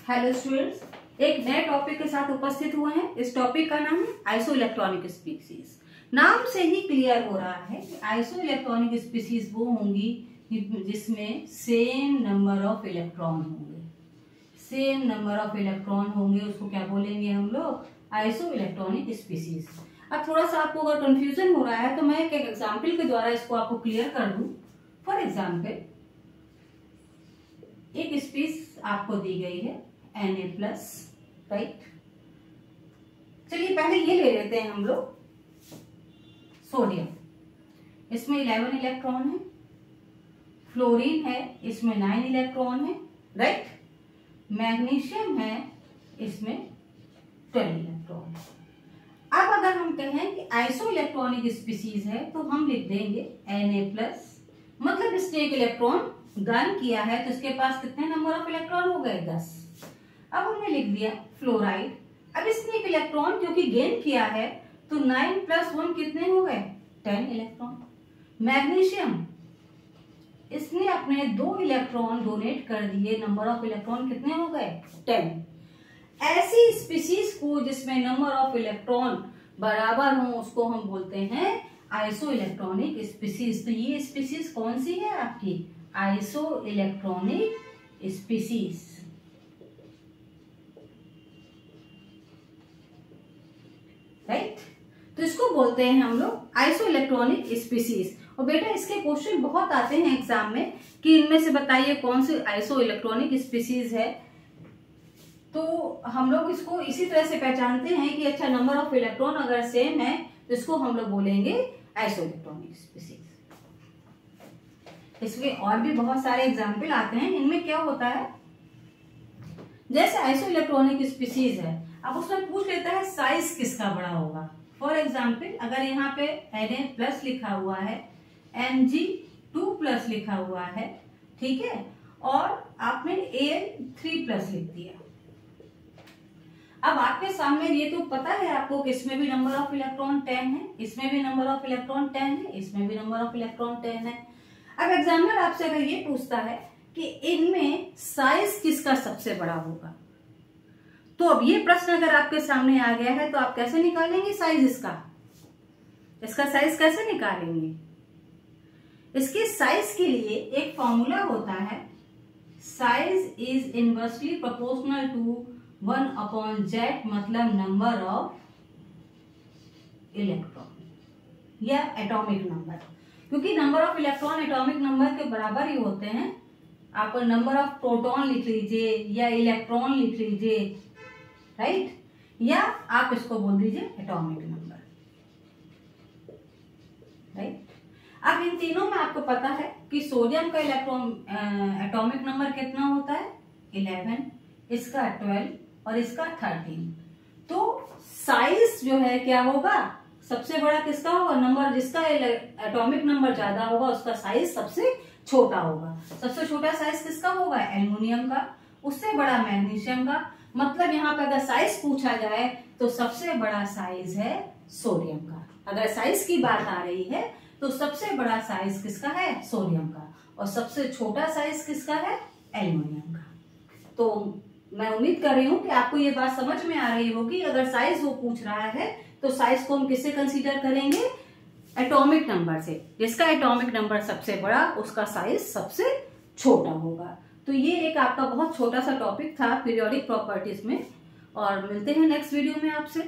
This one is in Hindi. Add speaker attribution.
Speaker 1: हेलो स्टूडेंट्स, एक नए टॉपिक के साथ उपस्थित हुए हैं। इस टॉपिक का नाम है आइसो इलेक्ट्रॉनिक स्पीसीज। नाम से ही क्लियर हो रहा है कि आइसो इलेक्ट्रॉनिक स्पीसीज वो होंगी जिसमें सेम नंबर ऑफ इलेक्ट्रॉन होंगे। सेम नंबर ऑफ इलेक्ट्रॉन होंगे, उसको क्या बोलेंगे हम लोग? Iso electronic species. अब थोड़ा सा आपको अगर कंफ्यूजन हो रहा है तो मैं एक एग्जाम्पल के द्वारा इसको आपको क्लियर कर दूं। फॉर एग्जाम्पल, एक स्पीस आपको दी गई है Na+, राइट। चलिए पहले ये ले लेते हैं हम लोग सोडियम। इसमें 11 इलेक्ट्रॉन है। फ्लोरीन है, इसमें 9 इलेक्ट्रॉन है, राइट। मैग्नीशियम है, इसमें 12 इलेक्ट्रॉन है। अब अगर हम कहें कि आइसो इलेक्ट्रॉनिक स्पीसीज है तो हम लिख देंगे Na+, मतलब इसने एक इलेक्ट्रॉन गन किया है तो इसके पास कितने नंबर ऑफ इलेक्ट्रॉन हो गए? 10। अब हमने लिख दिया फ्लोराइड। अब इसने एक इलेक्ट्रॉन क्योंकि गेन किया है तो 9 + 1 कितने हो गए? 10 इलेक्ट्रॉन। मैग्नीशियम, इसने अपने 2 इलेक्ट्रॉन डोनेट कर दिए, नंबर ऑफ इलेक्ट्रॉन कितने हो गए? 10। ऐसी स्पीसीज को जिसमें नंबर ऑफ इलेक्ट्रॉन बराबर हो उसको हम बोलते हैं आइसो इलेक्ट्रॉनिक स्पीसीज। तो ये स्पीसीज कौन सी है आपकी? Iso electronic species, right. तो इसको बोलते हैं हम लोग आइसो इलेक्ट्रॉनिक स्पीसीज। और बेटा इसके क्वेश्चन बहुत आते हैं एग्जाम में कि इनमें से बताइए कौन सी आइसो इलेक्ट्रॉनिक स्पीसीज है। तो हम लोग इसको इसी तरह से पहचानते हैं कि अच्छा, नंबर ऑफ इलेक्ट्रॉन अगर सेम है तो इसको हम लोग बोलेंगे आइसो इलेक्ट्रॉनिक स्पीसीज। इसमें और भी बहुत सारे एग्जाम्पल आते हैं। इनमें क्या होता है, जैसे आइसो इलेक्ट्रॉनिक स्पीसीज है, अब उसमें पूछ लेता है साइज किसका बड़ा होगा। फॉर एग्जाम्पल, अगर यहाँ पे Na+ लिखा हुआ है, Mg2+ लिखा हुआ है, ठीक है, और आपने Al3+ लिख दिया। अब आपके सामने ये तो पता है आपको कि इसमें भी नंबर ऑफ इलेक्ट्रॉन 10 है, इसमें भी नंबर ऑफ इलेक्ट्रॉन 10 है, इसमें भी नंबर ऑफ इलेक्ट्रॉन 10 है। अब एग्जामिनर आपसे अगर ये पूछता है कि इनमें साइज किसका सबसे बड़ा होगा, तो अब ये प्रश्न अगर आपके सामने आ गया है तो आप कैसे निकालेंगे साइज इसका साइज कैसे निकालेंगे? इसके साइज के लिए एक फॉर्मूला होता है, size is inversely proportional to 1/Z, मतलब नंबर ऑफ इलेक्ट्रॉन या एटॉमिक नंबर। क्योंकि number of electron atomic number के बराबर ही होते हैं। आप नंबर ऑफ प्रोटॉन लिख लीजिए या इलेक्ट्रॉन लिख लीजिए, राइट, या आप इसको बोल दीजिए एटॉमिक नंबर, राइट। अब इन तीनों में आपको पता है कि सोडियम का इलेक्ट्रॉन एटॉमिक नंबर कितना होता है? 11, इसका 12 और इसका 13। तो साइज जो है क्या होगा? सबसे बड़ा किसका होगा? नंबर जिसका एटॉमिक नंबर ज्यादा होगा उसका साइज सबसे छोटा होगा। सबसे छोटा साइज किसका होगा? एल्युमिनियम का। उससे बड़ा मैग्नीशियम का। मतलब यहाँ पे अगर साइज पूछा जाए तो सबसे बड़ा साइज है सोडियम का। अगर साइज की बात आ रही है तो सबसे बड़ा साइज किसका है? सोडियम का। और सबसे छोटा साइज किसका है? एल्युमिनियम का। तो मैं उम्मीद कर रही हूँ कि आपको ये बात समझ में आ रही होगी। अगर साइज वो पूछ रहा है तो साइज को हम किससे कंसीडर करेंगे? एटॉमिक नंबर से। जिसका एटॉमिक नंबर सबसे बड़ा उसका साइज सबसे छोटा होगा। तो ये एक आपका बहुत छोटा सा टॉपिक था पीरियोडिक प्रॉपर्टीज में, और मिलते हैं नेक्स्ट वीडियो में आपसे।